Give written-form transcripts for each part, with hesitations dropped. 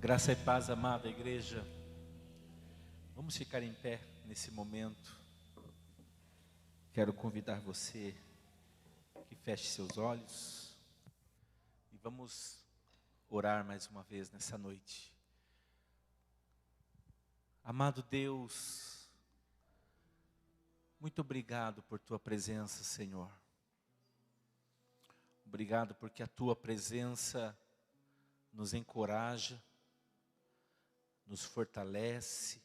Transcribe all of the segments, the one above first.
Graça e paz, amada igreja. Vamos ficar em pé nesse momento. Quero convidar você que feche seus olhos e vamos orar mais uma vez nessa noite. Amado Deus, muito obrigado por tua presença, Senhor. Obrigado porque a tua presença nos encoraja, nos fortalece.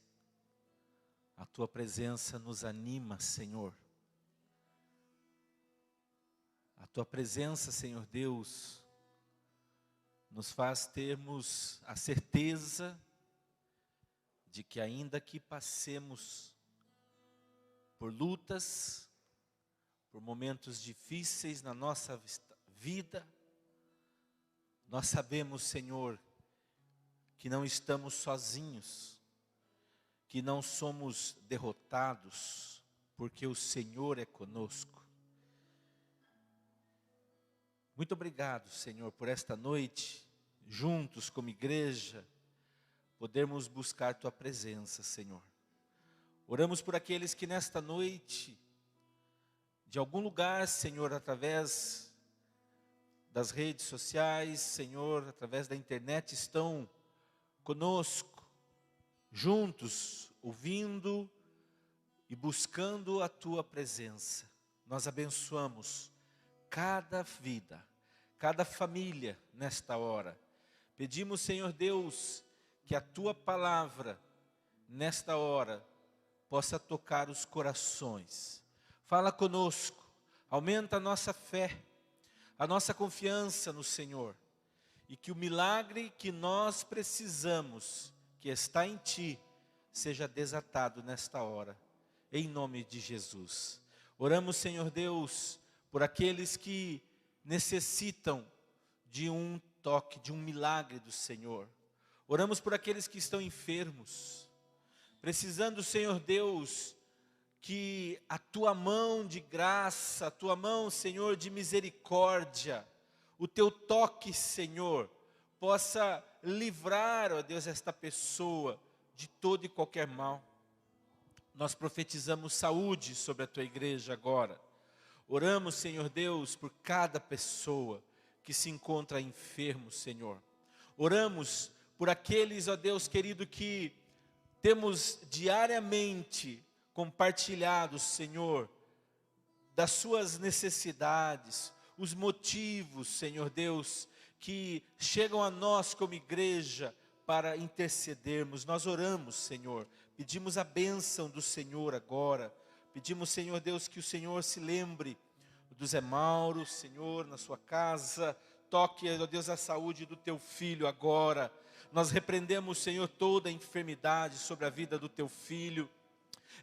A tua presença nos anima, Senhor. A tua presença, Senhor Deus, nos faz termos a certeza de que ainda que passemos por lutas, por momentos difíceis na nossa vida, nós sabemos, Senhor, que não estamos sozinhos, que não somos derrotados, porque o Senhor é conosco. Muito obrigado, Senhor, por esta noite, juntos como igreja, podermos buscar tua presença, Senhor. Oramos por aqueles que nesta noite, de algum lugar, Senhor, através das redes sociais, Senhor, através da internet, estão conosco, juntos, ouvindo e buscando a tua presença. Nós abençoamos cada vida, cada família nesta hora. Pedimos, Senhor Deus, que a tua palavra nesta hora possa tocar os corações. Fala conosco, aumenta a nossa fé, a nossa confiança no Senhor. E que o milagre que nós precisamos, que está em ti, seja desatado nesta hora, em nome de Jesus. Oramos, Senhor Deus, por aqueles que necessitam de um toque, de um milagre do Senhor. Oramos por aqueles que estão enfermos, precisando, Senhor Deus, que a tua mão de graça, a tua mão, Senhor, de misericórdia, o teu toque, Senhor, possa livrar, ó Deus, esta pessoa de todo e qualquer mal. Nós profetizamos saúde sobre a tua igreja agora. Oramos, Senhor Deus, por cada pessoa que se encontra enfermo, Senhor. Oramos por aqueles, ó Deus querido, que temos diariamente compartilhado, Senhor, das suas necessidades, os motivos, Senhor Deus, que chegam a nós como igreja para intercedermos. Nós oramos, Senhor, pedimos a bênção do Senhor agora. Pedimos, Senhor Deus, que o Senhor se lembre do Zé Mauro, Senhor, na sua casa. Toque, ó Deus, a saúde do teu filho agora. Nós repreendemos, Senhor, toda a enfermidade sobre a vida do teu filho.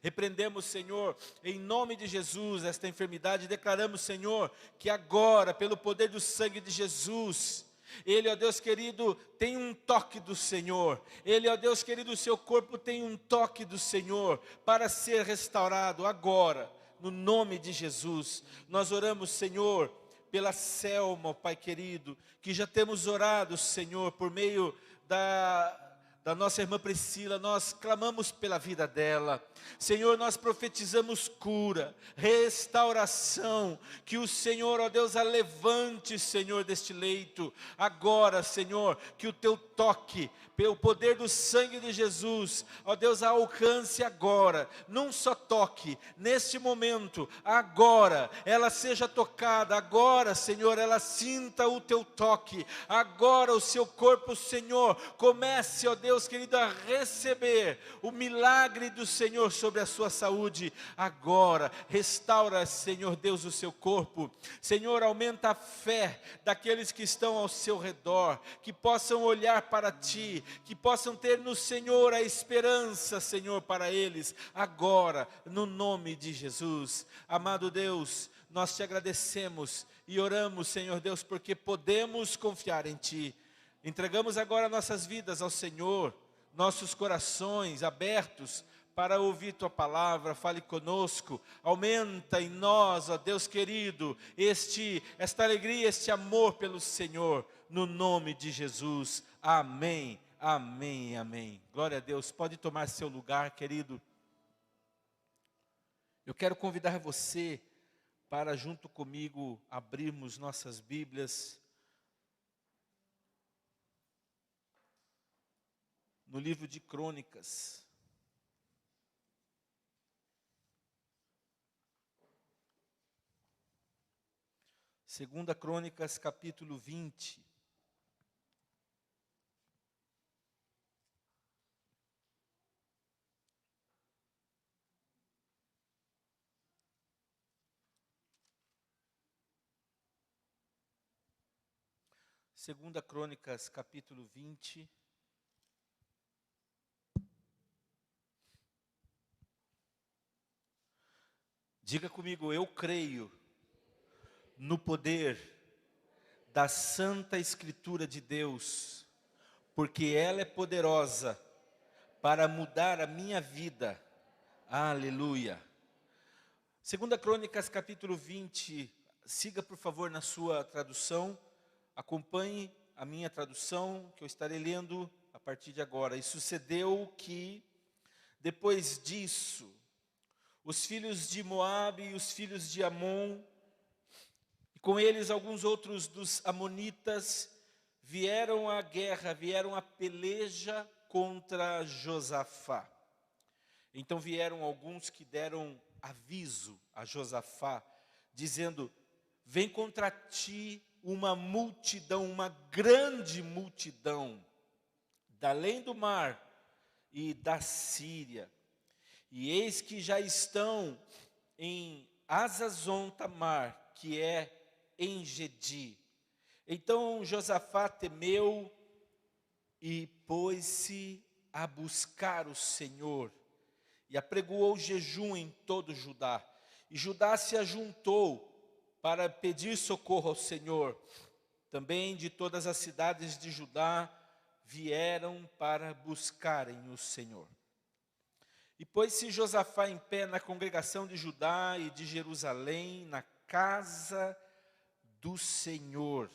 Repreendemos, Senhor, em nome de Jesus, esta enfermidade, e declaramos, Senhor, que agora, pelo poder do sangue de Jesus, ele, ó Deus querido, tem um toque do Senhor. Ele, ó Deus querido, o seu corpo tem um toque do Senhor para ser restaurado agora, no nome de Jesus. Nós oramos, Senhor, pela Selma, Pai querido, que já temos orado, Senhor, por meio da nossa irmã Priscila. Nós clamamos pela vida dela. Senhor, nós profetizamos cura, restauração, que o Senhor, ó Deus, a levante, Senhor, deste leito, agora, Senhor, que o teu toque, pelo poder do sangue de Jesus, ó Deus, a alcance agora, num só toque, neste momento, agora, ela seja tocada, agora, Senhor, ela sinta o teu toque, agora o seu corpo, Senhor, comece, ó Deus querido, a receber o milagre do Senhor sobre a sua saúde, agora, restaura, Senhor Deus, o seu corpo. Senhor, aumenta a fé daqueles que estão ao seu redor, que possam olhar para ti, que possam ter no Senhor a esperança, Senhor, para eles, agora, no nome de Jesus. Amado Deus, nós te agradecemos e oramos, Senhor Deus, porque podemos confiar em ti. Entregamos agora nossas vidas ao Senhor, nossos corações abertos para ouvir tua palavra. Fale conosco, aumenta em nós, ó Deus querido, esta alegria, este amor pelo Senhor, no nome de Jesus. Amém, Amém, amém. Glória a Deus. Pode tomar seu lugar, querido. Eu quero convidar você para, junto comigo, abrirmos nossas Bíblias no livro de Crônicas. Segunda Crônicas, capítulo 20. Segunda Crônicas, capítulo 20. Diga comigo, eu creio no poder da Santa Escritura de Deus, porque ela é poderosa para mudar a minha vida. Aleluia. Segunda Crônicas, capítulo 20. Siga, por favor, na sua tradução. Acompanhe a minha tradução, que eu estarei lendo a partir de agora. E sucedeu que, depois disso, os filhos de Moabe e os filhos de Amon, e com eles alguns outros dos amonitas, vieram à guerra, vieram à peleja contra Josafá. Então vieram alguns que deram aviso a Josafá, dizendo: vem contra ti uma multidão, uma grande multidão, da além do mar e da Síria. E eis que já estão em Hazazon Tamar, que é em Gedi. Então Josafá temeu e pôs-se a buscar o Senhor, e apregoou jejum em todo Judá. E Judá se ajuntou para pedir socorro ao Senhor. Também de todas as cidades de Judá vieram para buscarem o Senhor. E pôs-se Josafá em pé na congregação de Judá e de Jerusalém, na casa do Senhor,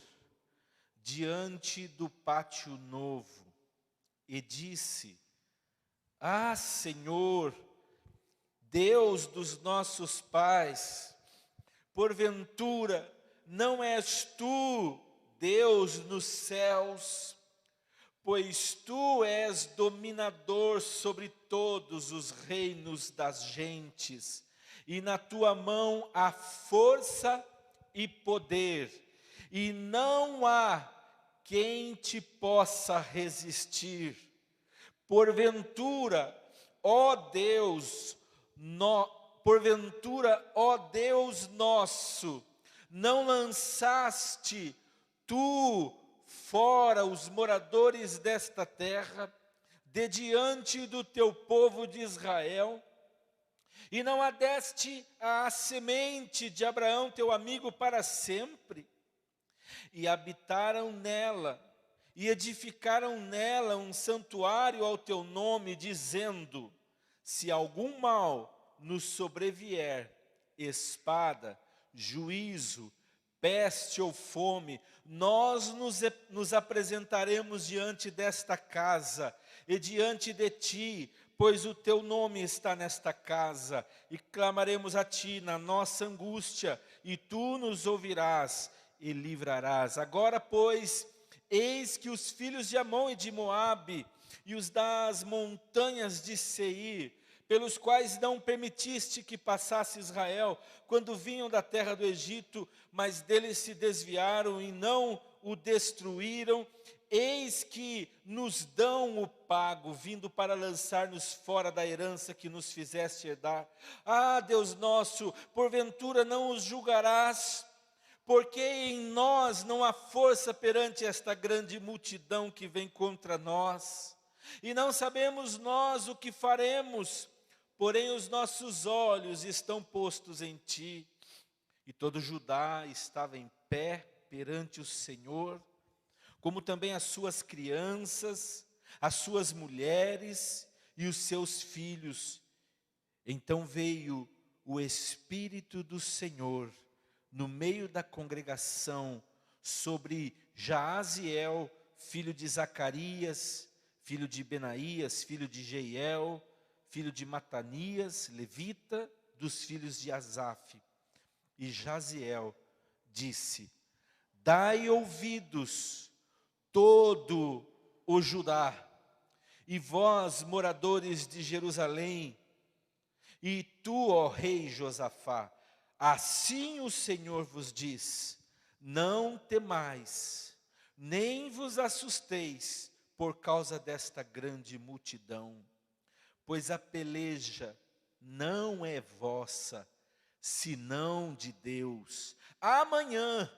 diante do pátio novo, e disse: ah, Senhor, Deus dos nossos pais, porventura não és tu Deus nos céus? Pois tu és dominador sobre todos os reinos das gentes, e na tua mão há força e poder, e não há quem te possa resistir. Porventura, ó Deus, ó Deus nosso, não lançaste tu fora os moradores desta terra, de diante do teu povo de Israel, e não a deste à semente de Abraão, teu amigo, para sempre? E habitaram nela, e edificaram nela um santuário ao teu nome, dizendo: se algum mal nos sobrevier, espada, juízo, peste ou fome, nós nos apresentaremos diante desta casa e diante de ti, pois o teu nome está nesta casa, e clamaremos a ti na nossa angústia, e tu nos ouvirás e livrarás. Agora, pois, eis que os filhos de Amon e de Moabe, e os das montanhas de Seir, pelos quais não permitiste que passasse Israel, quando vinham da terra do Egito, mas deles se desviaram e não o destruíram, eis que nos dão o pago, vindo para lançar-nos fora da herança que nos fizeste herdar. Ah, Deus nosso, porventura não os julgarás? Porque em nós não há força perante esta grande multidão que vem contra nós, e não sabemos nós o que faremos, porém os nossos olhos estão postos em ti. E todo Judá estava em pé perante o Senhor, como também as suas crianças, as suas mulheres e os seus filhos. Então veio o Espírito do Senhor no meio da congregação sobre Jaaziel, filho de Zacarias, filho de Benaías, filho de Jeiel, filho de Matanias, levita, dos filhos de Asaf. E Jaziel disse: dai ouvidos, todo o Judá, e vós, moradores de Jerusalém, e tu, ó rei Josafá, assim o Senhor vos diz: não temais, nem vos assusteis por causa desta grande multidão, pois a peleja não é vossa, senão de Deus. Amanhã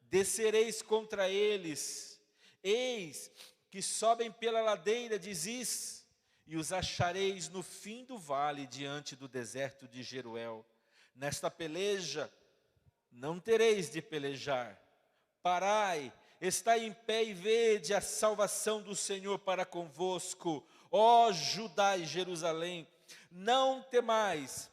descereis contra eles, eis que sobem pela ladeira de Ziz, e os achareis no fim do vale, diante do deserto de Jeruel. Nesta peleja não tereis de pelejar. Parai, estai em pé e vede a salvação do Senhor para convosco, ó Judá e Jerusalém. Não temais,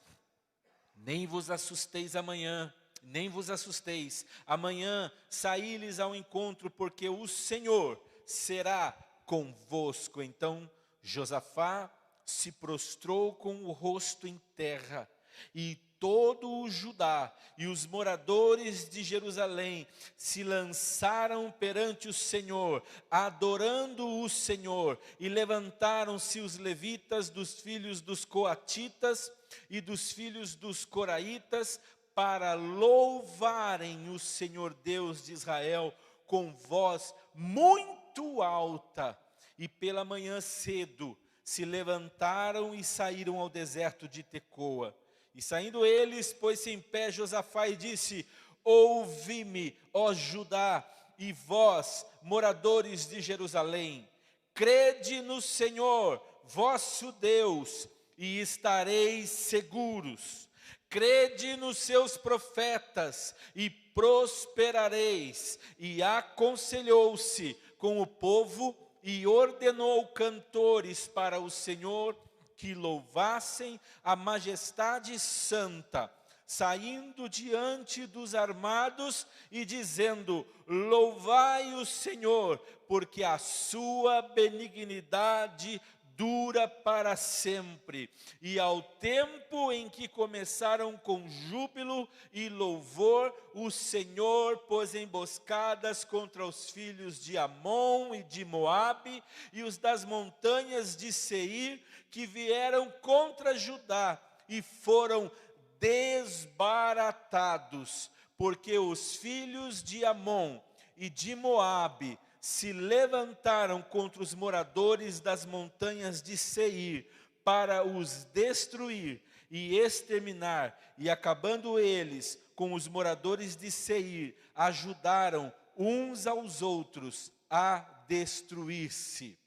nem vos assusteis amanhã, nem vos assusteis. Amanhã saí-lhes ao encontro, porque o Senhor será convosco. Então Josafá se prostrou com o rosto em terra, e todo o Judá e os moradores de Jerusalém se lançaram perante o Senhor, adorando o Senhor, e levantaram-se os levitas dos filhos dos coatitas e dos filhos dos coraitas para louvarem o Senhor Deus de Israel com voz muito alta. E pela manhã cedo se levantaram e saíram ao deserto de Tecoa. E saindo eles, pôs-se em pé Josafá e disse: ouvi-me, ó Judá, e vós, moradores de Jerusalém, crede no Senhor, vosso Deus, e estareis seguros. Crede nos seus profetas, e prosperareis. E aconselhou-se com o povo, e ordenou cantores para o Senhor, que louvassem a majestade santa, saindo diante dos armados e dizendo: louvai o Senhor, porque a sua benignidade dura para sempre. E ao tempo em que começaram com júbilo e louvor, o Senhor pôs emboscadas contra os filhos de Amon e de Moabe, e os das montanhas de Seir, que vieram contra Judá, e foram desbaratados, porque os filhos de Amon e de Moabe se levantaram contra os moradores das montanhas de Seir, para os destruir e exterminar, e acabando eles com os moradores de Seir, ajudaram uns aos outros a destruir-se.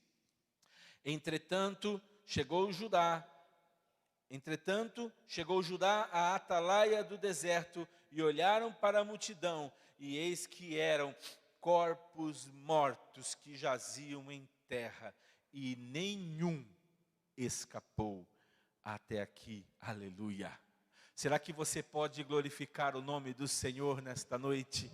Entretanto, chegou Judá à atalaia do deserto, e olharam para a multidão, e eis que eram corpos mortos que jaziam em terra, e nenhum escapou até aqui. Aleluia. Será que você pode glorificar o nome do Senhor nesta noite?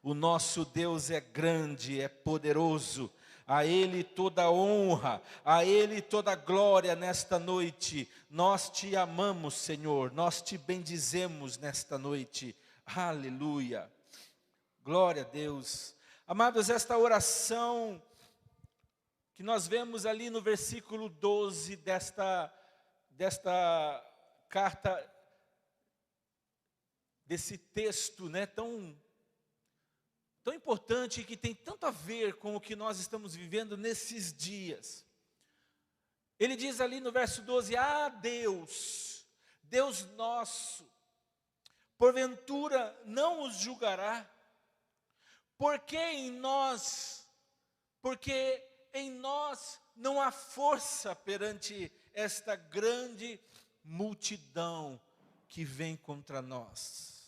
O nosso Deus é grande, é poderoso. A Ele toda honra, a Ele toda glória nesta noite. Nós te amamos, Senhor, nós te bendizemos nesta noite. Aleluia. Glória a Deus. Amados, esta oração que nós vemos ali no versículo 12 desta carta, desse texto, né, tão importante, que tem tanto a ver com o que nós estamos vivendo nesses dias. Ele diz ali no verso 12: ah, Deus, Deus nosso, porventura não os julgará? Porque em nós não há força perante esta grande multidão que vem contra nós.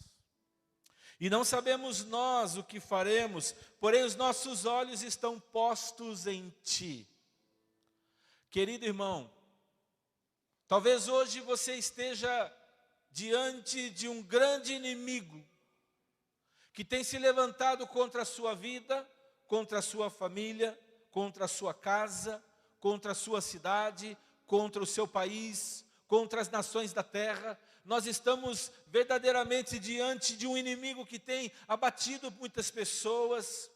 E não sabemos nós o que faremos, porém os nossos olhos estão postos em Ti. Querido irmão, talvez hoje você esteja diante de um grande inimigo, que tem se levantado contra a sua vida, contra a sua família, contra a sua casa, contra a sua cidade, contra o seu país, contra as nações da terra. Nós estamos verdadeiramente diante de um inimigo que tem abatido muitas pessoas.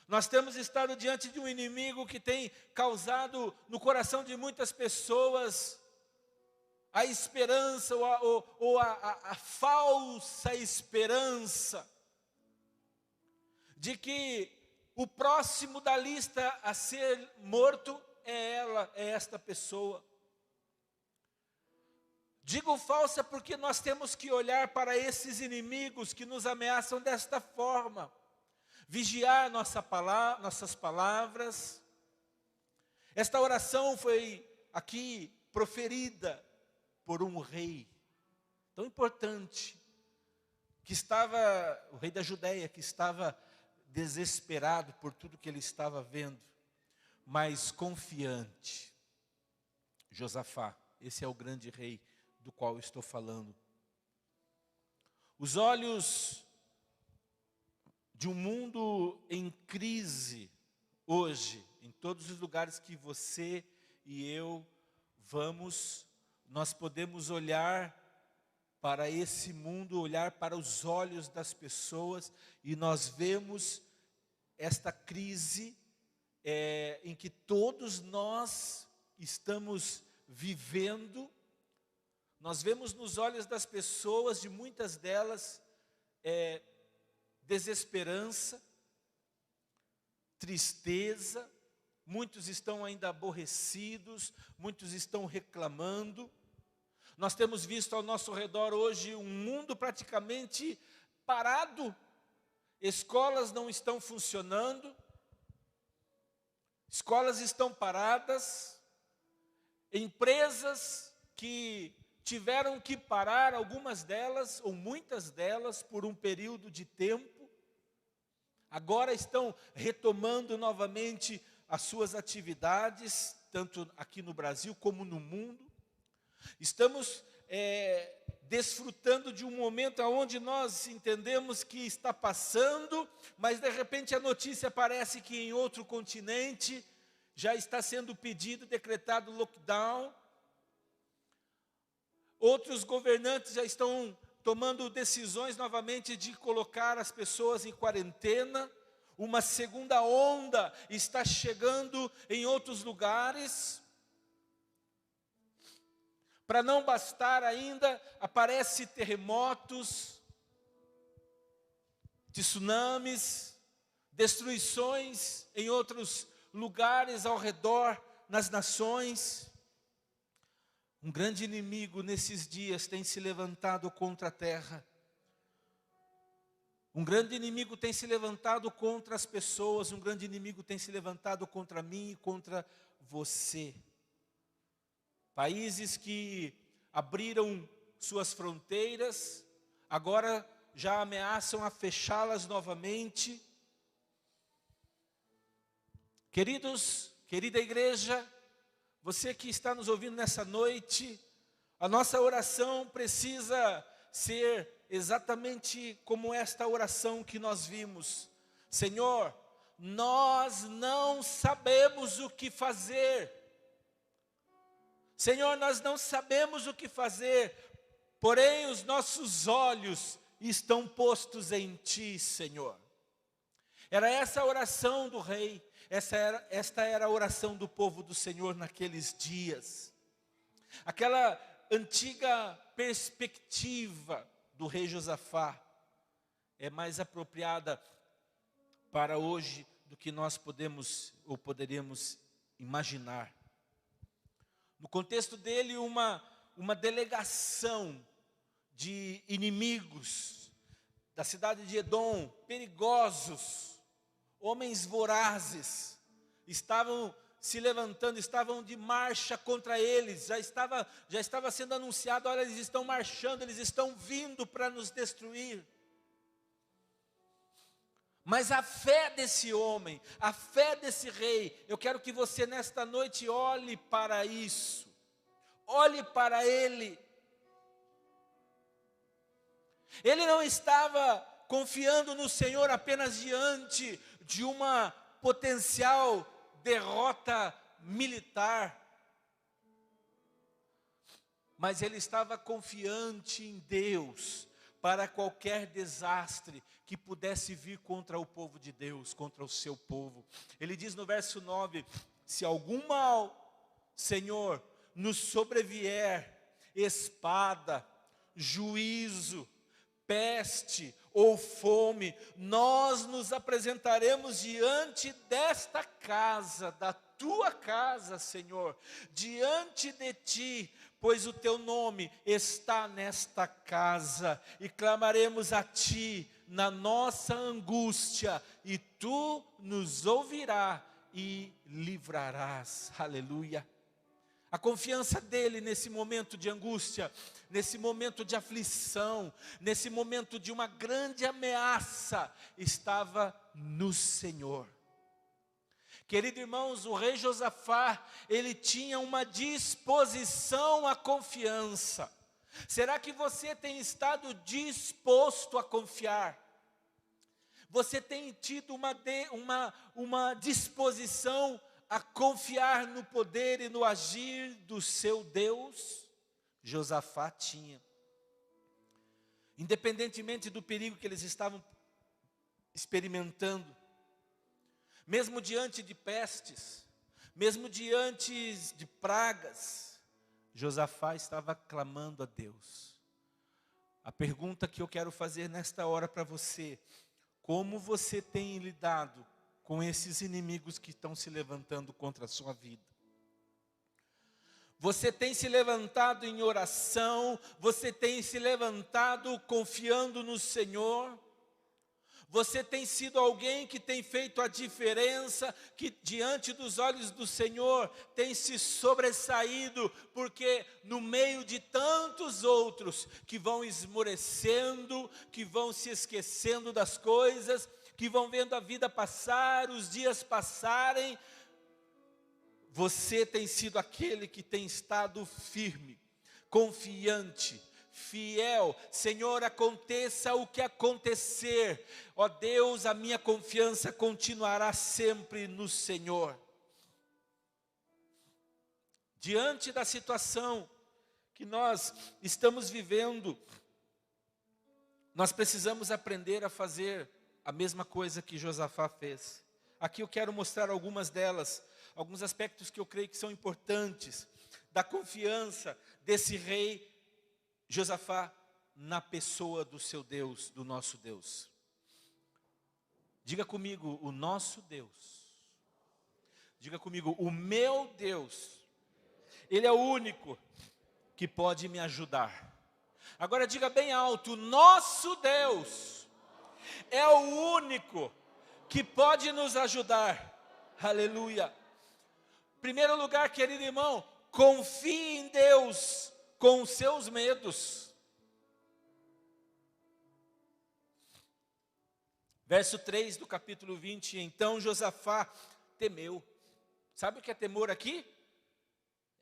Nós temos estado diante de um inimigo que tem causado no coração de muitas pessoas a esperança ou a falsa esperança de que o próximo da lista a ser morto é esta pessoa. Digo falsa porque nós temos que olhar para esses inimigos que nos ameaçam desta forma, vigiar nossas palavras. Esta oração foi aqui proferida por um rei tão importante, que estava, o rei da Judéia, que estava desesperado por tudo que ele estava vendo, mas confiante. Josafá, esse é o grande rei do qual eu estou falando. Os olhos de um mundo em crise hoje, em todos os lugares que você e eu vamos, nós podemos olhar para esse mundo, olhar para os olhos das pessoas, e nós vemos esta crise em que todos nós estamos vivendo. Nós vemos nos olhos das pessoas, de muitas delas, desesperança, tristeza, muitos estão ainda aborrecidos, muitos estão reclamando. Nós temos visto ao nosso redor hoje um mundo praticamente parado, escolas não estão funcionando, escolas estão paradas, empresas que tiveram que parar, algumas delas, ou muitas delas, por um período de tempo, agora estão retomando novamente as suas atividades, tanto aqui no Brasil como no mundo. Estamos desfrutando de um momento onde nós entendemos que está passando, mas de repente a notícia parece que em outro continente já está sendo pedido, decretado lockdown. Outros governantes já estão tomando decisões novamente de colocar as pessoas em quarentena. Uma segunda onda está chegando em outros lugares. Para não bastar ainda, aparecem terremotos, tsunamis, destruições em outros lugares ao redor, nas nações. Um grande inimigo nesses dias tem se levantado contra a terra. Um grande inimigo tem se levantado contra as pessoas, um grande inimigo tem se levantado contra mim e contra você. Países que abriram suas fronteiras, agora já ameaçam a fechá-las novamente. Queridos, querida igreja, você que está nos ouvindo nessa noite, a nossa oração precisa ser exatamente como esta oração que nós vimos. Senhor, nós não sabemos o que fazer. Senhor, nós não sabemos o que fazer, porém os nossos olhos estão postos em Ti, Senhor. Era essa a oração do rei, esta era a oração do povo do Senhor naqueles dias. Aquela antiga perspectiva do rei Josafá é mais apropriada para hoje do que nós podemos ou poderíamos imaginar. No contexto dele, uma delegação de inimigos da cidade de Edom, perigosos, homens vorazes, estavam se levantando, estavam de marcha contra eles, já estava sendo anunciado, olha, eles estão marchando, eles estão vindo para nos destruir. Mas a fé desse homem, a fé desse rei, eu quero que você nesta noite olhe para isso, olhe para ele. Ele não estava confiando no Senhor apenas diante de uma potencial derrota militar, mas ele estava confiante em Deus para qualquer desastre que pudesse vir contra o povo de Deus, contra o seu povo. Ele diz no verso 9, se algum mal, Senhor, nos sobrevier, espada, juízo, peste ou fome, nós nos apresentaremos diante desta casa, da tua casa, Senhor, diante de ti, pois o teu nome está nesta casa, e clamaremos a ti na nossa angústia, e tu nos ouvirás e livrarás. Aleluia. A confiança dele nesse momento de angústia, nesse momento de aflição, nesse momento de uma grande ameaça, estava no Senhor. Queridos irmãos, o rei Josafá, ele tinha uma disposição à confiança. Será que você tem estado disposto a confiar? Você tem tido uma disposição a confiar no poder e no agir do seu Deus? Josafá tinha. Independentemente do perigo que eles estavam experimentando, mesmo diante de pestes, mesmo diante de pragas, Josafá estava clamando a Deus. A pergunta que eu quero fazer nesta hora para você: como você tem lidado com esses inimigos que estão se levantando contra a sua vida? Você tem se levantado em oração? Você tem se levantado confiando no Senhor? Você tem sido alguém que tem feito a diferença, que diante dos olhos do Senhor tem se sobressaído, porque no meio de tantos outros que vão esmorecendo, que vão se esquecendo das coisas, que vão vendo a vida passar, os dias passarem, você tem sido aquele que tem estado firme, confiante, fiel. Senhor, aconteça o que acontecer, ó Deus, a minha confiança continuará sempre no Senhor. Diante da situação que nós estamos vivendo, nós precisamos aprender a fazer a mesma coisa que Josafá fez. Aqui eu quero mostrar algumas delas, alguns aspectos que eu creio que são importantes, da confiança desse rei Josafá na pessoa do seu Deus, do nosso Deus. Diga comigo, o nosso Deus. Diga comigo, o meu Deus. Ele é o único que pode me ajudar. Agora diga bem alto, o nosso Deus é o único que pode nos ajudar. Aleluia. Primeiro lugar, querido irmão, confie em Deus com os seus medos. Verso 3 do capítulo 20, então Josafá temeu. Sabe o que é temor aqui?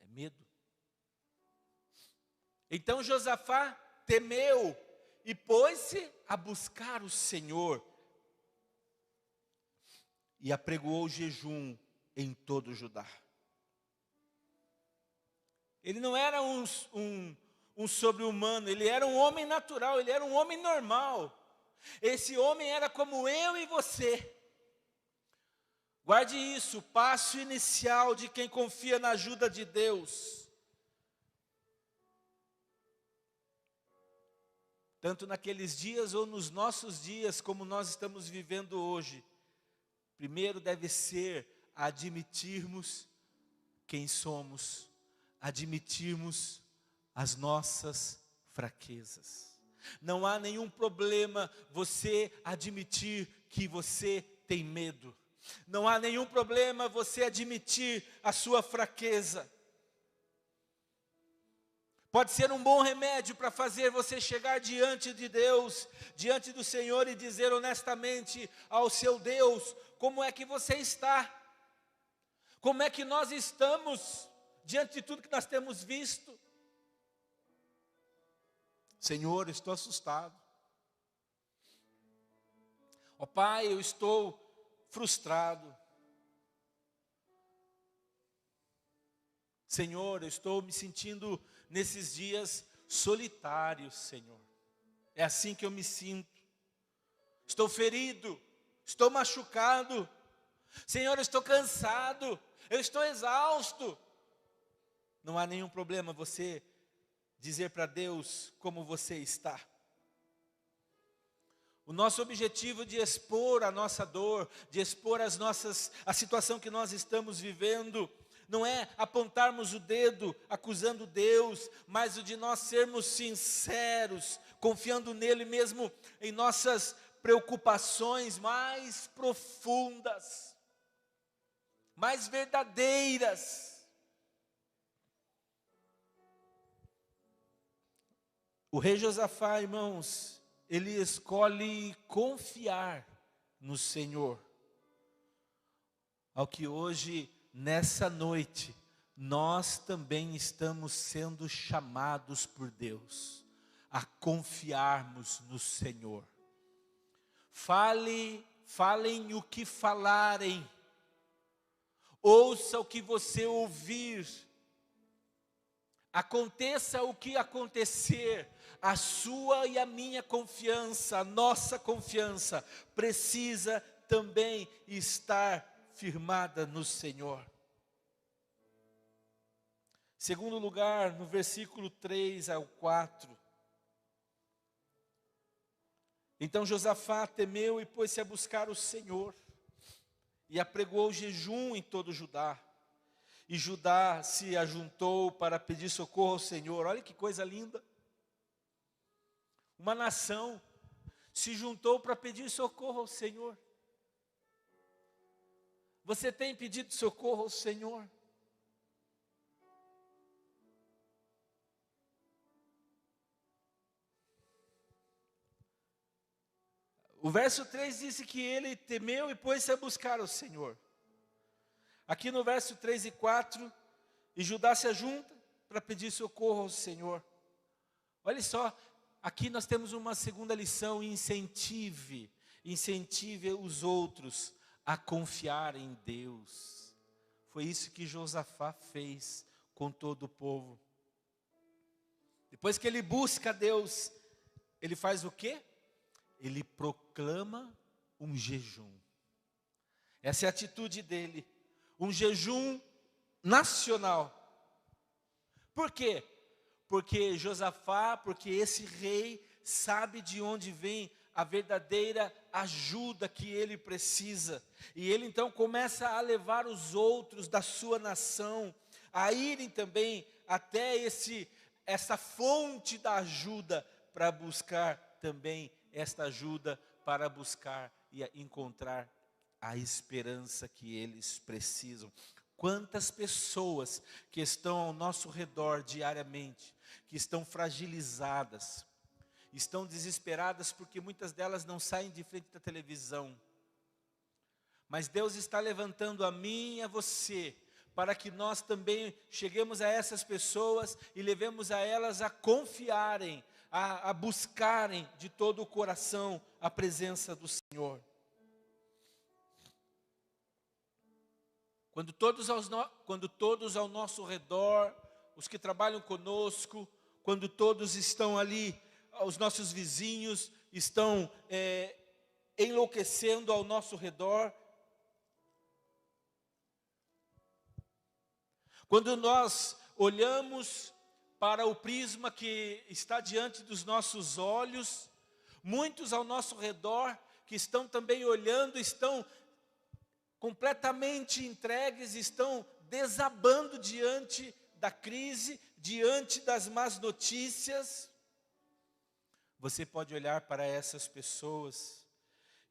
É medo. Então Josafá temeu e pôs-se a buscar o Senhor e apregoou jejum em todo Judá. Ele não era um sobre-humano, ele era um homem natural, ele era um homem normal. Esse homem era como eu e você. Guarde isso, passo inicial de quem confia na ajuda de Deus. Tanto naqueles dias ou nos nossos dias, como nós estamos vivendo hoje, primeiro deve ser admitirmos quem somos, admitirmos as nossas fraquezas. Não há nenhum problema você admitir que você tem medo. Não há nenhum problema você admitir a sua fraqueza. Pode ser um bom remédio para fazer você chegar diante de Deus, diante do Senhor e dizer honestamente ao seu Deus, como é que você está? Como é que nós estamos diante de tudo que nós temos visto? Senhor, estou assustado. Ó Pai, eu estou frustrado. Senhor, eu estou me sentindo nesses dias solitário, Senhor. É assim que eu me sinto. Estou ferido, estou machucado. Senhor, eu estou cansado, eu estou exausto. Não há nenhum problema você dizer para Deus como você está. O nosso objetivo de expor a nossa dor, de expor a situação que nós estamos vivendo, não é apontarmos o dedo acusando Deus, mas o de nós sermos sinceros, confiando nele mesmo em nossas preocupações mais profundas, mais verdadeiras. O rei Josafá, irmãos, ele escolhe confiar no Senhor. Ao que hoje, nessa noite, nós também estamos sendo chamados por Deus a confiarmos no Senhor. Falem o que falarem, ouça o que você ouvir, aconteça o que acontecer, a sua e a minha confiança, a nossa confiança, precisa também estar firmada no Senhor. Segundo lugar, no versículo 3 ao 4. Então Josafá temeu e pôs-se a buscar o Senhor, e apregoou jejum em todo Judá. E Judá se ajuntou para pedir socorro ao Senhor. Olha que coisa linda. Uma nação se juntou para pedir socorro ao Senhor. Você tem pedido socorro ao Senhor? O verso 3 disse que ele temeu e pôs-se a buscar o Senhor. Aqui no verso 3 e 4, e Judá se ajunta para pedir socorro ao Senhor. Olha só, aqui nós temos uma segunda lição: incentive os outros a confiar em Deus. Foi isso que Josafá fez com todo o povo. Depois que ele busca Deus, ele faz o quê? Ele proclama um jejum. Essa é a atitude dele, um jejum nacional. Por quê? Porque esse rei sabe de onde vem a verdadeira ajuda que ele precisa. E ele então começa a levar os outros da sua nação a irem também até essa fonte da ajuda, para buscar também esta ajuda, para buscar e encontrar a esperança que eles precisam. Quantas pessoas que estão ao nosso redor diariamente, que estão fragilizadas, estão desesperadas porque muitas delas não saem de frente da televisão. Mas Deus está levantando a mim e a você, para que nós também cheguemos a essas pessoas e levemos a elas a confiarem, a buscarem de todo o coração a presença do Senhor. Quando todos ao nosso redor, os que trabalham conosco, quando todos estão ali, os nossos vizinhos estão enlouquecendo ao nosso redor, quando nós olhamos para o prisma que está diante dos nossos olhos, muitos ao nosso redor que estão também olhando, estão completamente entregues, estão desabando diante da crise, diante das más notícias. Você pode olhar para essas pessoas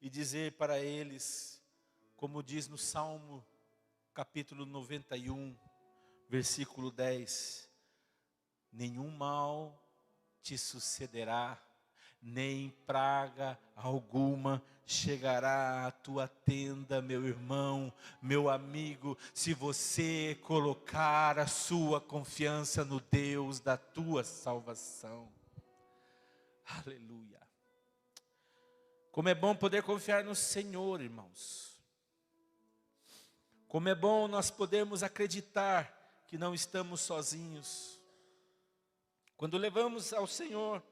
e dizer para eles, como diz no Salmo capítulo 91, versículo 10: nenhum mal te sucederá, nem praga alguma chegará à tua tenda, meu irmão, meu amigo, se você colocar a sua confiança no Deus da tua salvação. Aleluia. Como é bom poder confiar no Senhor, irmãos. Como é bom nós podermos acreditar que não estamos sozinhos. Quando levamos ao Senhor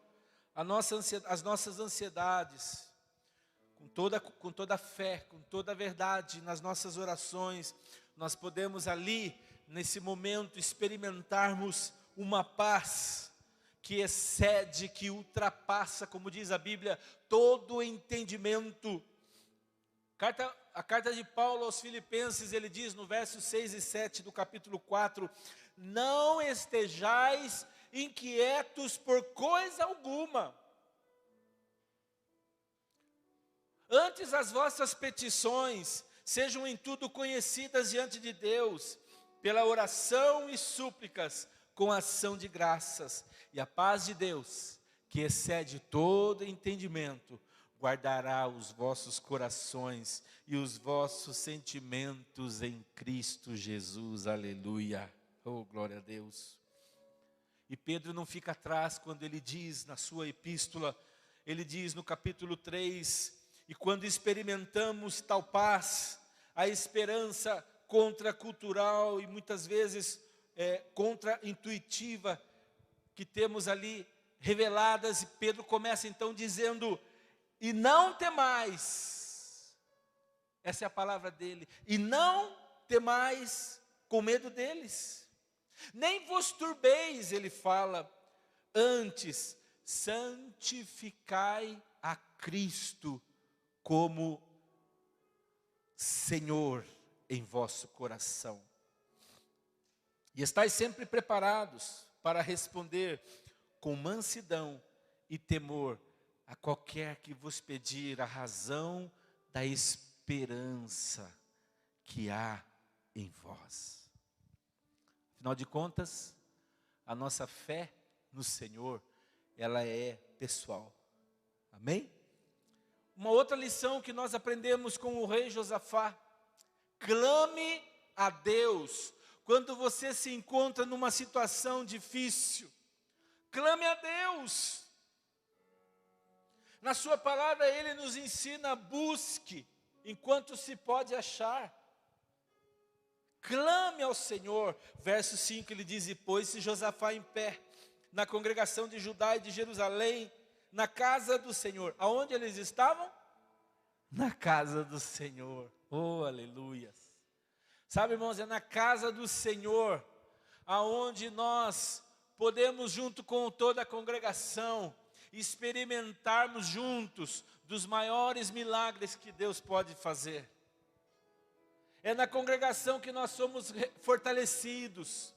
as nossas ansiedades, com toda a fé, com toda a verdade nas nossas orações, nós podemos ali, nesse momento, experimentarmos uma paz que excede, que ultrapassa, como diz a Bíblia, todo o entendimento. A carta de Paulo aos Filipenses, ele diz no versos 6 e 7 do capítulo 4, não estejais inquietos por coisa alguma. Antes as vossas petições sejam em tudo conhecidas diante de Deus, pela oração e súplicas, com ação de graças. E a paz de Deus, que excede todo entendimento, guardará os vossos corações e os vossos sentimentos em Cristo Jesus. Aleluia. Oh, glória a Deus. E Pedro não fica atrás quando ele diz na sua epístola, ele diz no capítulo 3, e quando experimentamos tal paz, a esperança contracultural e muitas vezes contra-intuitiva que temos ali reveladas, e Pedro começa então dizendo, e não temais, essa é a palavra dele, e não temais com medo deles, nem vos turbeis, ele fala, antes santificai a Cristo como Senhor em vosso coração. E estais sempre preparados para responder com mansidão e temor a qualquer que vos pedir a razão da esperança que há em vós. Afinal de contas, a nossa fé no Senhor, ela é pessoal. Amém? Uma outra lição que nós aprendemos com o rei Josafá: clame a Deus quando você se encontra numa situação difícil. Clame a Deus. Na sua palavra ele nos ensina, busque enquanto se pode achar. Clame ao Senhor. Verso 5 ele diz, e pôs-se Josafá em pé na congregação de Judá e de Jerusalém, na casa do Senhor. Aonde eles estavam? Na casa do Senhor. Oh, aleluias. Sabe, irmãos, é na casa do Senhor aonde nós podemos, junto com toda a congregação, experimentarmos juntos dos maiores milagres que Deus pode fazer. É na congregação que nós somos fortalecidos.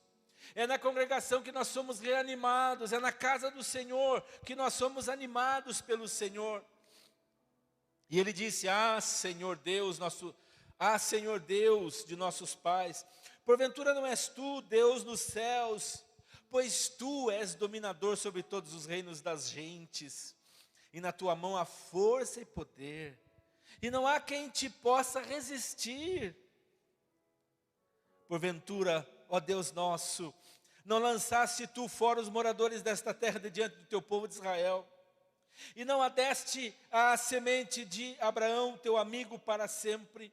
É na congregação que nós somos reanimados. É na casa do Senhor que nós somos animados pelo Senhor. E ele disse, Senhor Deus de nossos pais, porventura não és tu, Deus nos céus, pois tu és dominador sobre todos os reinos das gentes, e na tua mão há força e poder, e não há quem te possa resistir. Porventura, ó Deus nosso, não lançaste tu fora os moradores desta terra de diante do teu povo de Israel, e não adeste a semente de Abraão, teu amigo, para sempre,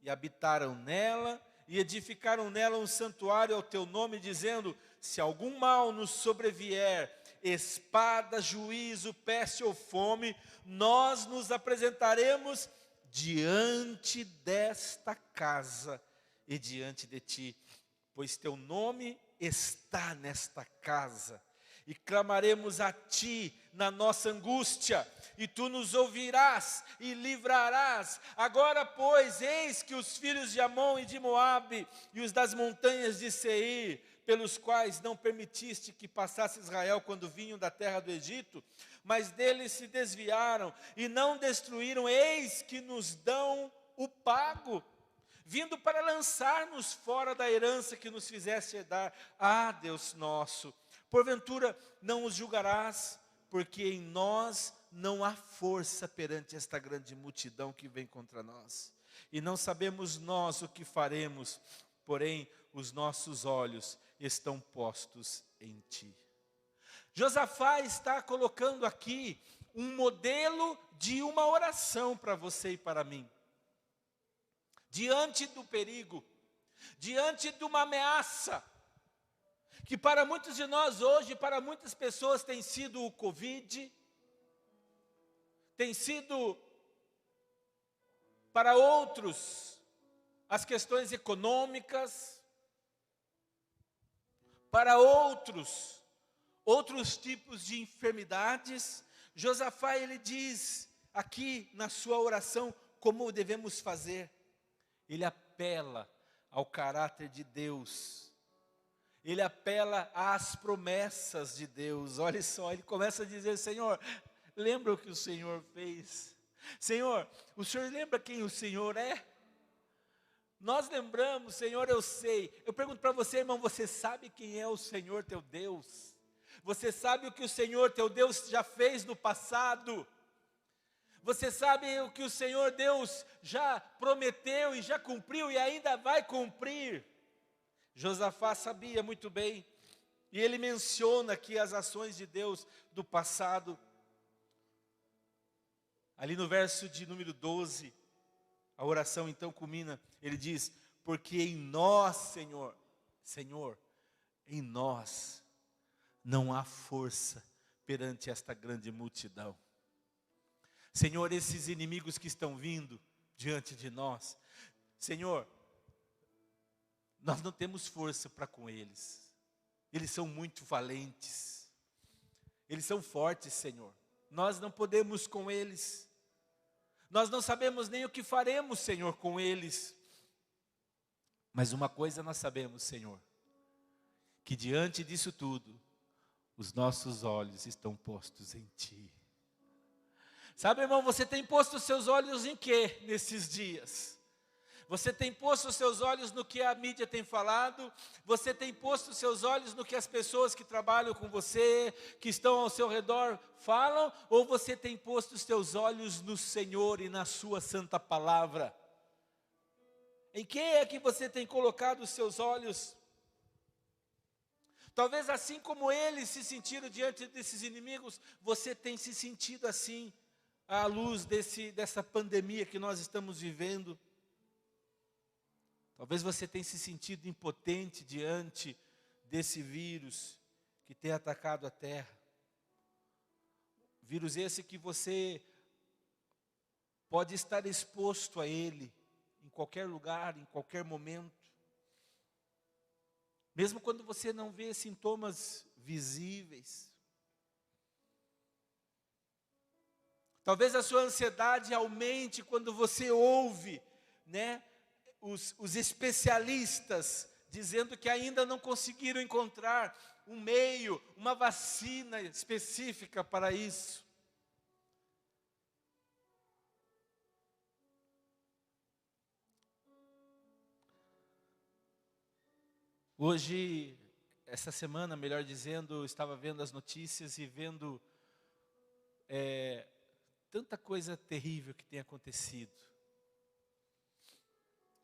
e habitaram nela, e edificaram nela um santuário ao teu nome, dizendo, se algum mal nos sobrevier, espada, juízo, peste ou fome, nós nos apresentaremos diante desta casa e diante de ti, pois teu nome está nesta casa, e clamaremos a ti na nossa angústia, e tu nos ouvirás e livrarás. Agora, pois, eis que os filhos de Amon e de Moabe, e os das montanhas de Seir, pelos quais não permitiste que passasse Israel quando vinham da terra do Egito, mas deles se desviaram e não destruíram, eis que nos dão o pago, vindo para lançar-nos fora da herança que nos fizeste herdar. Deus nosso, porventura não os julgarás, porque em nós não há força perante esta grande multidão que vem contra nós. E não sabemos nós o que faremos, porém os nossos olhos estão postos em ti. Josafá está colocando aqui um modelo de uma oração para você e para mim. Diante do perigo, diante de uma ameaça, que para muitos de nós hoje, para muitas pessoas tem sido o Covid, tem sido para outros as questões econômicas, para outros tipos de enfermidades. Josafá, ele diz aqui na sua oração como devemos fazer. Ele apela ao caráter de Deus, ele apela às promessas de Deus. Olha só, ele começa a dizer: Senhor, lembra o que o Senhor fez? Senhor, o Senhor lembra quem o Senhor é? Nós lembramos, Senhor, eu sei. Eu pergunto para você, irmão, você sabe quem é o Senhor teu Deus? Você sabe o que o Senhor teu Deus já fez no passado? Você sabe o que o Senhor Deus já prometeu e já cumpriu e ainda vai cumprir? Josafá sabia muito bem, e ele menciona aqui as ações de Deus do passado. Ali no verso de número 12, a oração então culmina, ele diz: porque em nós, Senhor, em nós não há força perante esta grande multidão. Senhor, esses inimigos que estão vindo diante de nós, Senhor, nós não temos força para com eles. Eles são muito valentes, eles são fortes, Senhor. Nós não podemos com eles. Nós não sabemos nem o que faremos, Senhor, com eles. Mas uma coisa nós sabemos, Senhor, que diante disso tudo, os nossos olhos estão postos em Ti. Sabe, irmão, você tem posto os seus olhos em quê nesses dias? Você tem posto os seus olhos no que a mídia tem falado? Você tem posto os seus olhos no que as pessoas que trabalham com você, que estão ao seu redor, falam? Ou você tem posto os seus olhos no Senhor e na sua santa palavra? Em quem é que você tem colocado os seus olhos? Talvez assim como eles se sentiram diante desses inimigos, você tem se sentido assim, à luz dessa pandemia que nós estamos vivendo. Talvez você tenha se sentido impotente diante desse vírus que tem atacado a terra. Vírus esse que você pode estar exposto a ele, em qualquer lugar, em qualquer momento. Mesmo quando você não vê sintomas visíveis. Talvez a sua ansiedade aumente quando você ouve, os especialistas dizendo que ainda não conseguiram encontrar um meio, uma vacina específica para isso. Hoje, essa semana, melhor dizendo, eu estava vendo as notícias e vendo tanta coisa terrível que tem acontecido.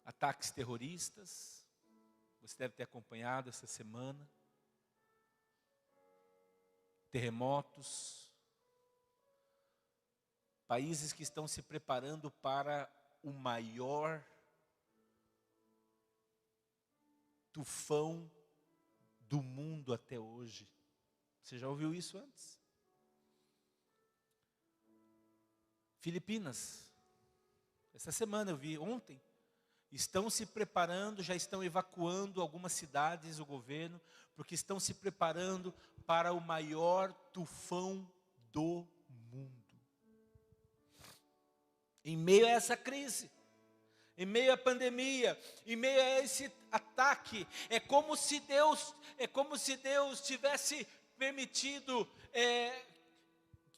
Ataques terroristas, você deve ter acompanhado essa semana. Terremotos. Países que estão se preparando para o maior tufão do mundo até hoje. Você já ouviu isso antes? Filipinas, essa semana eu vi, ontem, estão se preparando, já estão evacuando algumas cidades, o governo, porque estão se preparando para o maior tufão do mundo. Em meio a essa crise, em meio à pandemia, em meio a esse ataque, é como se Deus tivesse permitido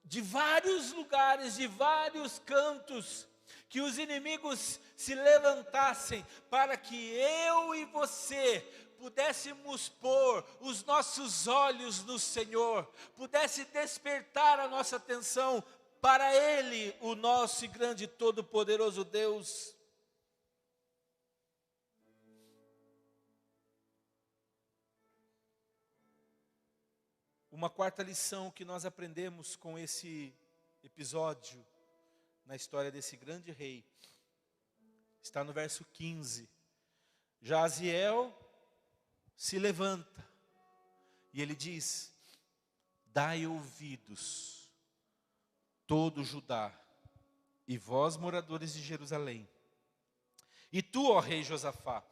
de vários lugares, de vários cantos, que os inimigos se levantassem para que eu e você pudéssemos pôr os nossos olhos no Senhor, pudesse despertar a nossa atenção para Ele, o nosso e grande e todo-poderoso Deus. Uma quarta lição que nós aprendemos com esse episódio, na história desse grande rei, está no verso 15. Jaziel se levanta e ele diz: dai ouvidos, todo Judá, e vós, moradores de Jerusalém, e tu, ó rei Josafá,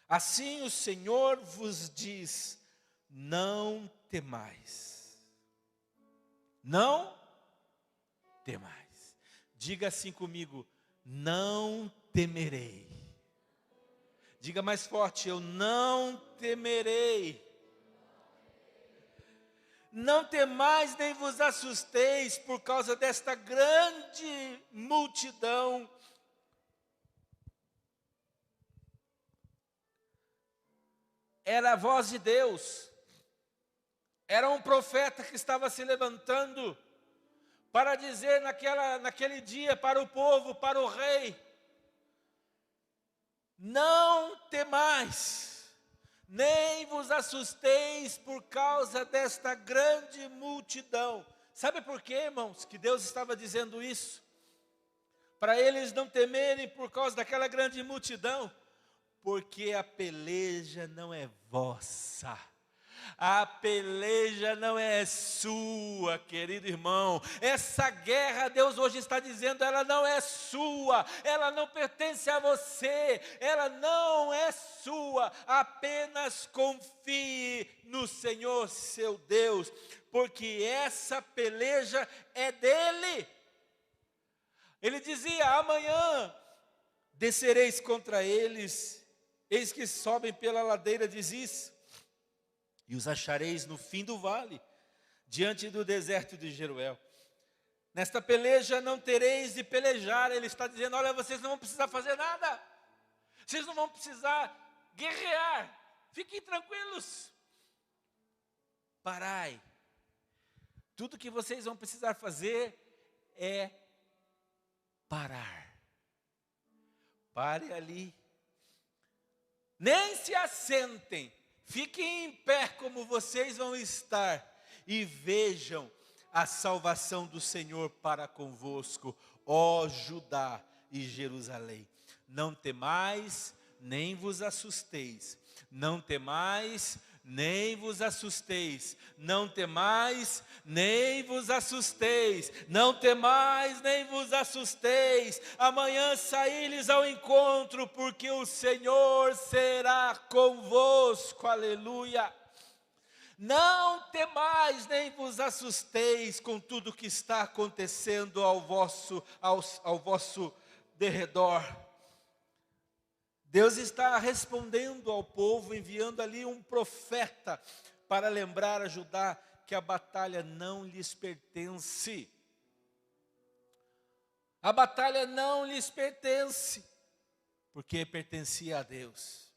assim o Senhor vos diz: não temais, não temais. Diga assim comigo: não temerei. Diga mais forte: eu não temerei. Não temais nem vos assusteis por causa desta grande multidão. Era a voz de Deus. Era um profeta que estava se levantando para dizer naquele dia para o povo, para o rei: não temais, nem vos assusteis por causa desta grande multidão. Sabe por quê, irmãos, que Deus estava dizendo isso? Para eles não temerem por causa daquela grande multidão, porque a peleja não é vossa. A peleja não é sua, querido irmão. Essa guerra, Deus hoje está dizendo, ela não é sua, ela não pertence a você, ela não é sua. Apenas confie no Senhor seu Deus, porque essa peleja é dele. Ele dizia: amanhã descereis contra eles, eis que sobem pela ladeira de Ziz, e os achareis no fim do vale, diante do deserto de Jeruel. Nesta peleja não tereis de pelejar. Ele está dizendo: olha, vocês não vão precisar fazer nada, vocês não vão precisar guerrear, fiquem tranquilos, parai. Tudo que vocês vão precisar fazer é parar. Pare ali, nem se assentem, fiquem em pé como vocês vão estar, e vejam a salvação do Senhor para convosco, ó Judá e Jerusalém. Não temais, nem vos assusteis. Não temais, nem vos assusteis. Não temais, nem vos assusteis. Não temais, nem vos assusteis. Amanhã saí-lhes ao encontro, porque o Senhor será convosco. Aleluia. Não temais, nem vos assusteis com tudo que está acontecendo ao vosso derredor. Deus está respondendo ao povo, enviando ali um profeta para lembrar a Judá que a batalha não lhes pertence. A batalha não lhes pertence, porque pertencia a Deus.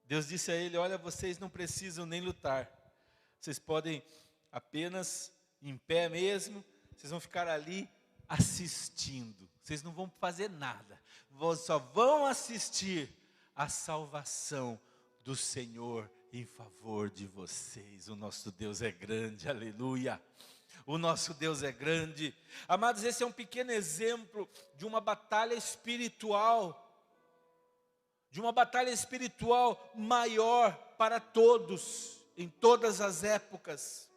Deus disse a ele: olha, vocês não precisam nem lutar, vocês podem apenas, em pé mesmo, vocês vão ficar ali assistindo, vocês não vão fazer nada, só vão assistir a salvação do Senhor em favor de vocês. O nosso Deus é grande, aleluia. O nosso Deus é grande. Amados, esse é um pequeno exemplo de uma batalha espiritual, maior para todos, em todas as épocas.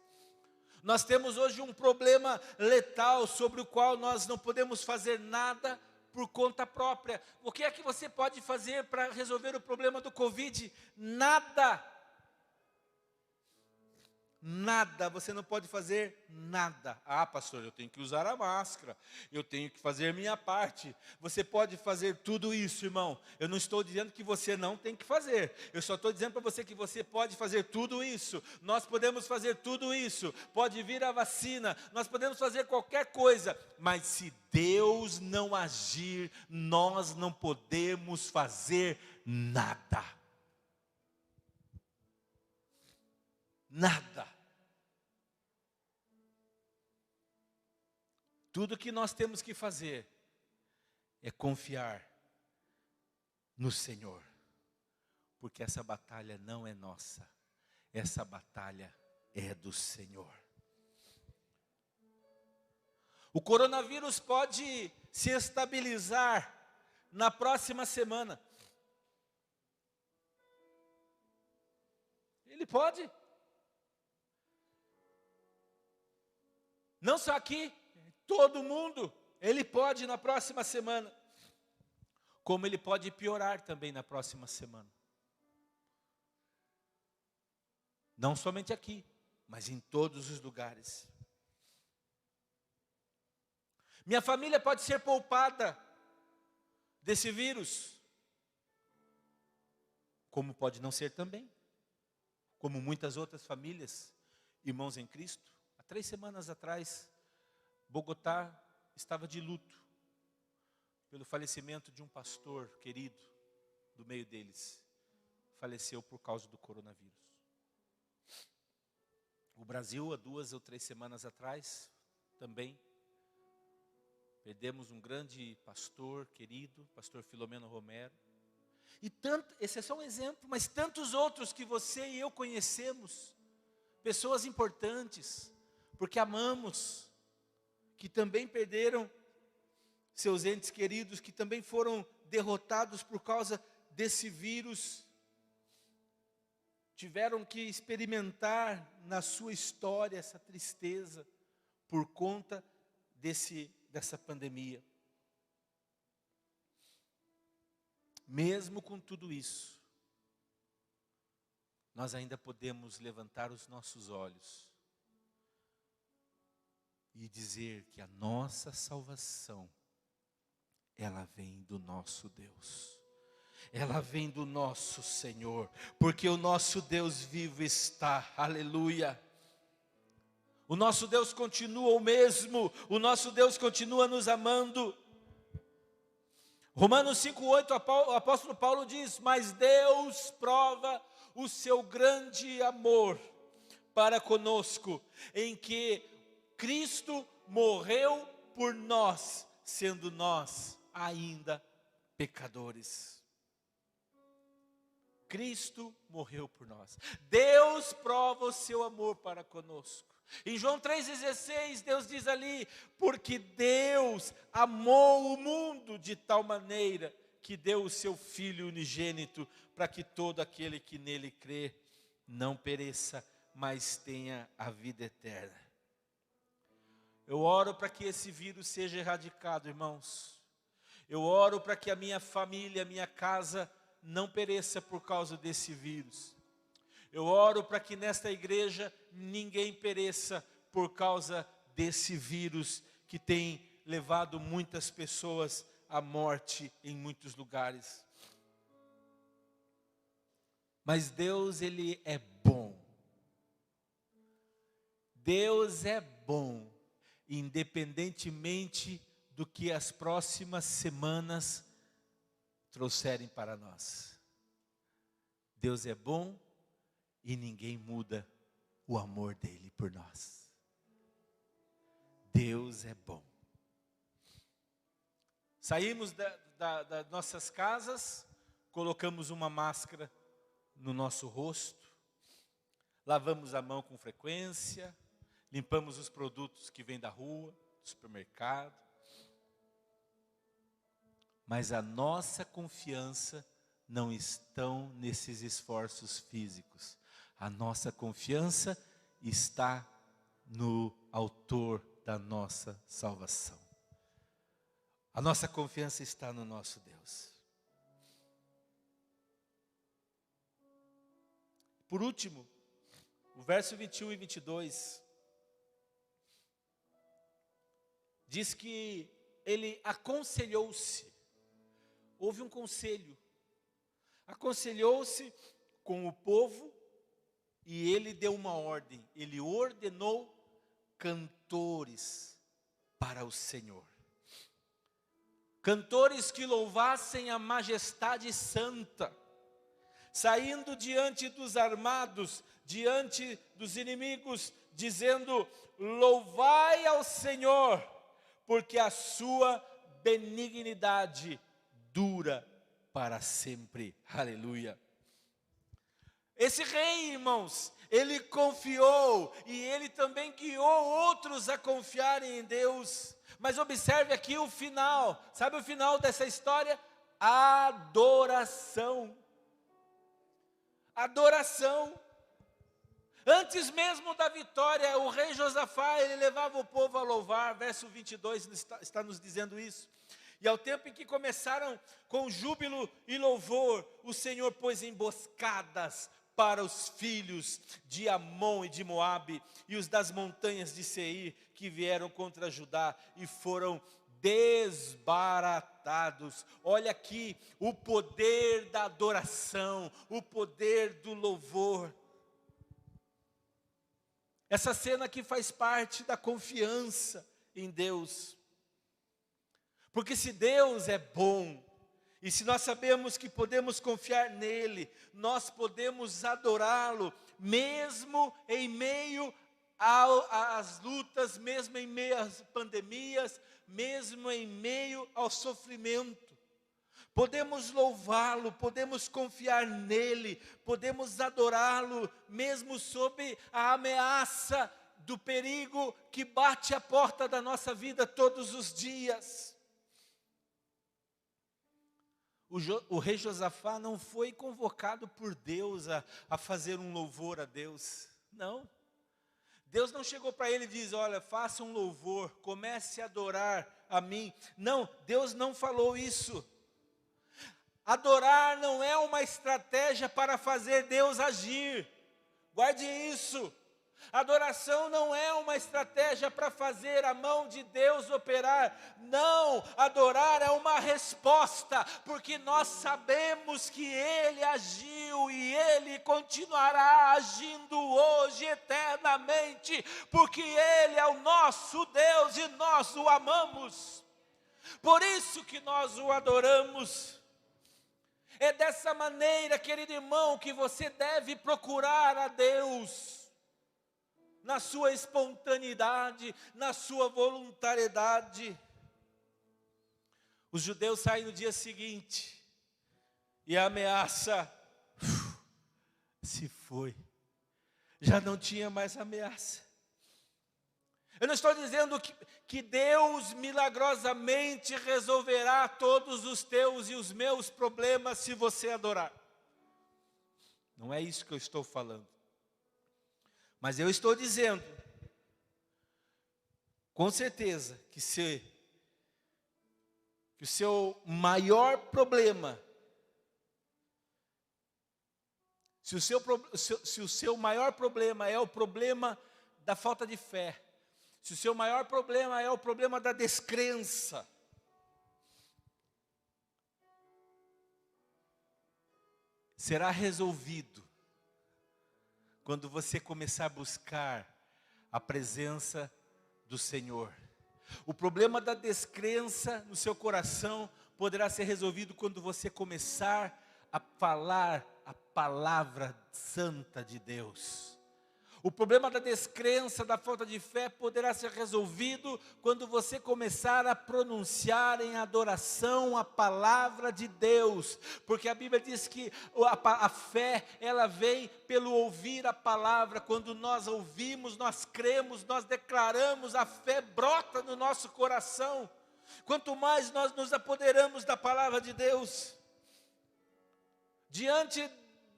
Nós temos hoje um problema letal sobre o qual nós não podemos fazer nada por conta própria. O que é que você pode fazer para resolver o problema do Covid? Nada. Nada, você não pode fazer nada. Ah, pastor, eu tenho que usar a máscara, eu tenho que fazer minha parte. Você pode fazer tudo isso, irmão. Eu não estou dizendo que você não tem que fazer. Eu só estou dizendo para você que você pode fazer tudo isso. Nós podemos fazer tudo isso. Pode vir a vacina, nós podemos fazer qualquer coisa. Mas se Deus não agir, nós não podemos fazer nada. Nada. Tudo que nós temos que fazer é confiar no Senhor, porque essa batalha não é nossa, essa batalha é do Senhor. O coronavírus pode se estabilizar na próxima semana. Ele pode. Não só aqui, todo mundo, ele pode na próxima semana. Como ele pode piorar também na próxima semana. Não somente aqui, mas em todos os lugares. Minha família pode ser poupada desse vírus, como pode não ser também, como muitas outras famílias, irmãos em Cristo. Há 3 semanas atrás, Bogotá estava de luto, pelo falecimento de um pastor querido, do meio deles, faleceu por causa do coronavírus. O Brasil, há 2 ou 3 semanas atrás, também, perdemos um grande pastor querido, pastor Filomeno Romero. E esse é só um exemplo, mas tantos outros que você e eu conhecemos, pessoas importantes, porque amamos, que também perderam seus entes queridos, que também foram derrotados por causa desse vírus, tiveram que experimentar na sua história essa tristeza, por conta dessa pandemia. Mesmo com tudo isso, nós ainda podemos levantar os nossos olhos e dizer que a nossa salvação, ela vem do nosso Deus. Ela vem do nosso Senhor, porque o nosso Deus vivo está, aleluia. O nosso Deus continua o mesmo, o nosso Deus continua nos amando. Romanos 5,8, o apóstolo Paulo diz: mas Deus prova o seu grande amor para conosco, em que Cristo morreu por nós, sendo nós ainda pecadores. Cristo morreu por nós. Deus prova o seu amor para conosco. Em João 3,16, Deus diz ali: porque Deus amou o mundo de tal maneira que deu o seu Filho unigênito, para que todo aquele que nele crê não pereça, mas tenha a vida eterna. Eu oro para que esse vírus seja erradicado, irmãos. Eu oro para que a minha família, a minha casa não pereça por causa desse vírus. Eu oro para que nesta igreja ninguém pereça por causa desse vírus que tem levado muitas pessoas à morte em muitos lugares. Mas Deus, Ele é bom. Deus é bom, independentemente do que as próximas semanas trouxerem para nós. Deus é bom e ninguém muda o amor dele por nós. Deus é bom. Saímos das nossas casas, colocamos uma máscara no nosso rosto, lavamos a mão com frequência, limpamos os produtos que vêm da rua, do supermercado. Mas a nossa confiança não está nesses esforços físicos. A nossa confiança está no autor da nossa salvação. A nossa confiança está no nosso Deus. Por último, o verso 21 e 22 diz que ele aconselhou-se. Houve um conselho. Aconselhou-se com o povo e ele deu uma ordem. Ele ordenou cantores para o Senhor. Cantores que louvassem a majestade santa, saindo diante dos armados, diante dos inimigos, dizendo: louvai ao Senhor, porque a sua benignidade dura para sempre. Aleluia. Esse rei, irmãos, ele confiou e ele também guiou outros a confiarem em Deus. Mas observe aqui o final. Sabe o final dessa história? adoração. Adoração. Antes mesmo da vitória, o rei Josafá, ele levava o povo a louvar, verso 22 está nos dizendo isso. E ao tempo em que começaram com júbilo e louvor, o Senhor pôs emboscadas para os filhos de Amon e de Moabe, e os das montanhas de Seir, que vieram contra Judá, e foram desbaratados. Olha aqui o poder da adoração, o poder do louvor. Essa cena aqui faz parte da confiança em Deus. Porque se Deus é bom, e se nós sabemos que podemos confiar nele, nós podemos adorá-lo, mesmo em meio às lutas, mesmo em meio às pandemias, mesmo em meio ao sofrimento. Podemos louvá-lo, podemos confiar nele, podemos adorá-lo, mesmo sob a ameaça do perigo que bate à porta da nossa vida todos os dias. O rei Josafá não foi convocado por Deus a fazer um louvor a Deus, não. Deus não chegou para ele e disse, olha, faça um louvor, comece a adorar a mim. Não, Deus não falou isso. Adorar não é uma estratégia para fazer Deus agir. Guarde isso. Adoração não é uma estratégia para fazer a mão de Deus operar. Não, adorar é uma resposta, porque nós sabemos que Ele agiu e Ele continuará agindo hoje eternamente, porque Ele é o nosso Deus e nós o amamos. Por isso que nós o adoramos. É dessa maneira, querido irmão, que você deve procurar a Deus. Na sua espontaneidade, na sua voluntariedade. Os judeus saem no dia seguinte, e a ameaça se foi. Já não tinha mais ameaça. Eu não estou dizendo que Deus milagrosamente resolverá todos os teus e os meus problemas se você adorar. Não é isso que eu estou falando. Mas eu estou dizendo, com certeza, que o seu maior problema, se o seu maior problema é o problema da falta de fé, se o seu maior problema é o problema da descrença, será resolvido quando você começar a buscar a presença do Senhor. O problema da descrença no seu coração poderá ser resolvido quando você começar a falar a palavra santa de Deus. O problema da descrença, da falta de fé, poderá ser resolvido quando você começar a pronunciar em adoração a palavra de Deus. Porque a Bíblia diz que a fé, ela vem pelo ouvir a palavra. Quando nós ouvimos, nós cremos, nós declaramos, a fé brota no nosso coração. Quanto mais nós nos apoderamos da palavra de Deus, diante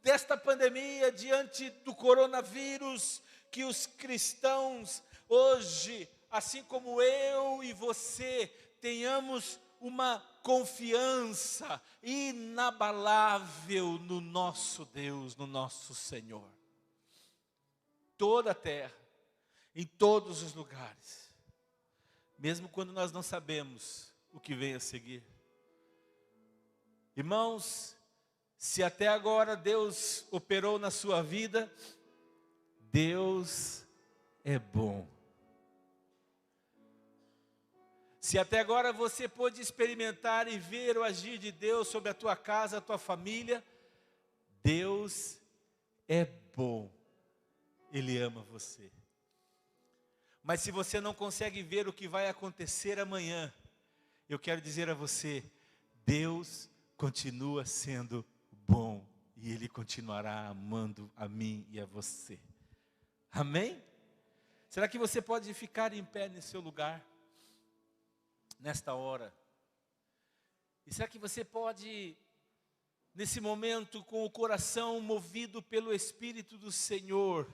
desta pandemia, diante do coronavírus, que os cristãos hoje, assim como eu e você, tenhamos uma confiança inabalável no nosso Deus, no nosso Senhor. Toda a terra, em todos os lugares, mesmo quando nós não sabemos o que vem a seguir. Irmãos, se até agora Deus operou na sua vida, Deus é bom. Se até agora você pôde experimentar e ver o agir de Deus sobre a tua casa, a tua família, Deus é bom. Ele ama você. Mas se você não consegue ver o que vai acontecer amanhã, eu quero dizer a você, Deus continua sendo bom e Ele continuará amando a mim e a você. Amém? Será que você pode ficar em pé nesse seu lugar, nesta hora? E será que você pode, nesse momento, com o coração movido pelo Espírito do Senhor,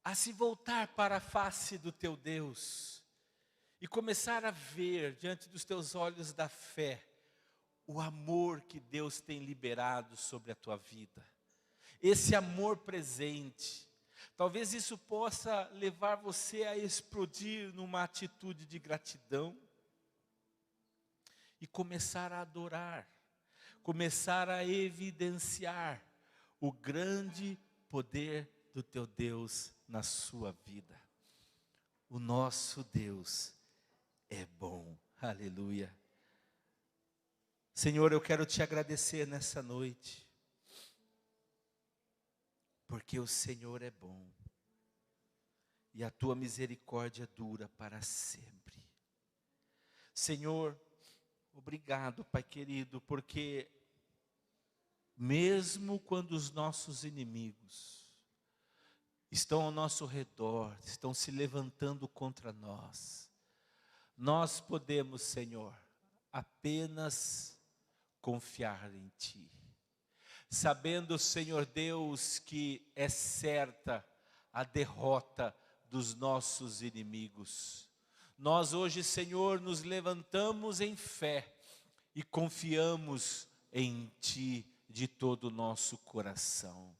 a se voltar para a face do teu Deus e começar a ver diante dos teus olhos da fé o amor que Deus tem liberado sobre a tua vida, esse amor presente. Talvez isso possa levar você a explodir numa atitude de gratidão e começar a adorar, começar a evidenciar o grande poder do teu Deus na sua vida. O nosso Deus é bom, aleluia. Senhor, eu quero te agradecer nessa noite, porque o Senhor é bom, e a tua misericórdia dura para sempre. Senhor, obrigado, Pai querido, porque mesmo quando os nossos inimigos estão ao nosso redor, estão se levantando contra nós, nós podemos, Senhor, apenas confiar em Ti, sabendo, Senhor Deus, que é certa a derrota dos nossos inimigos. Nós hoje, Senhor, nos levantamos em fé e confiamos em Ti de todo o nosso coração.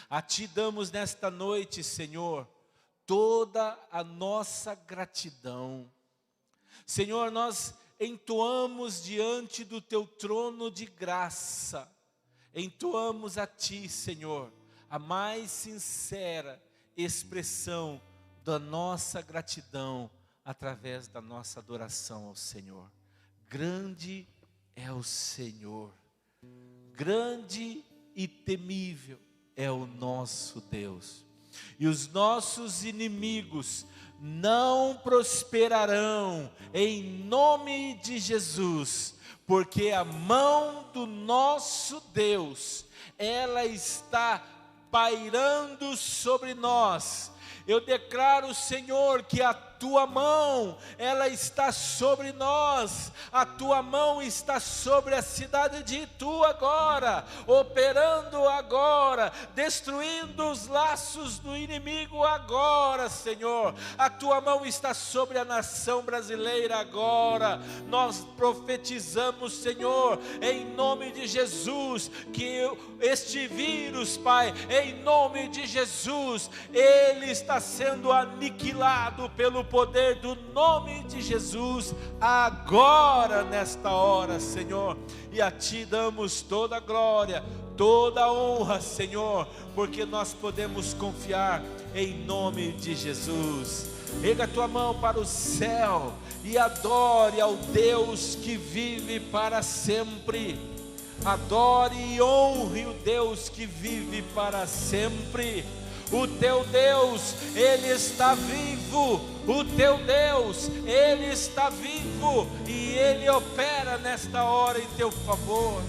A Ti damos nesta noite, Senhor, toda a nossa gratidão. Senhor, nós entoamos diante do Teu trono de graça, entoamos a Ti, Senhor, a mais sincera expressão da nossa gratidão através da nossa adoração ao Senhor. Grande é o Senhor, grande e temível é o nosso Deus, e os nossos inimigos não prosperarão em nome de Jesus, porque a mão do nosso Deus, ela está pairando sobre nós. Eu declaro, Senhor, que a Tua mão, ela está sobre nós, a Tua mão está sobre a cidade de Itu agora, operando agora, destruindo os laços do inimigo agora, Senhor. A Tua mão está sobre a nação brasileira agora. Nós profetizamos, Senhor, em nome de Jesus, que este vírus, Pai, em nome de Jesus, ele está sendo aniquilado pelo poder do nome de Jesus, agora nesta hora, Senhor, e a Ti damos toda a glória, toda a honra, Senhor, porque nós podemos confiar em nome de Jesus. Erga a tua mão para o céu e adore ao Deus que vive para sempre. Adore e honre o Deus que vive para sempre. O teu Deus, Ele está vivo. O teu Deus, Ele está vivo. E Ele opera nesta hora em teu favor.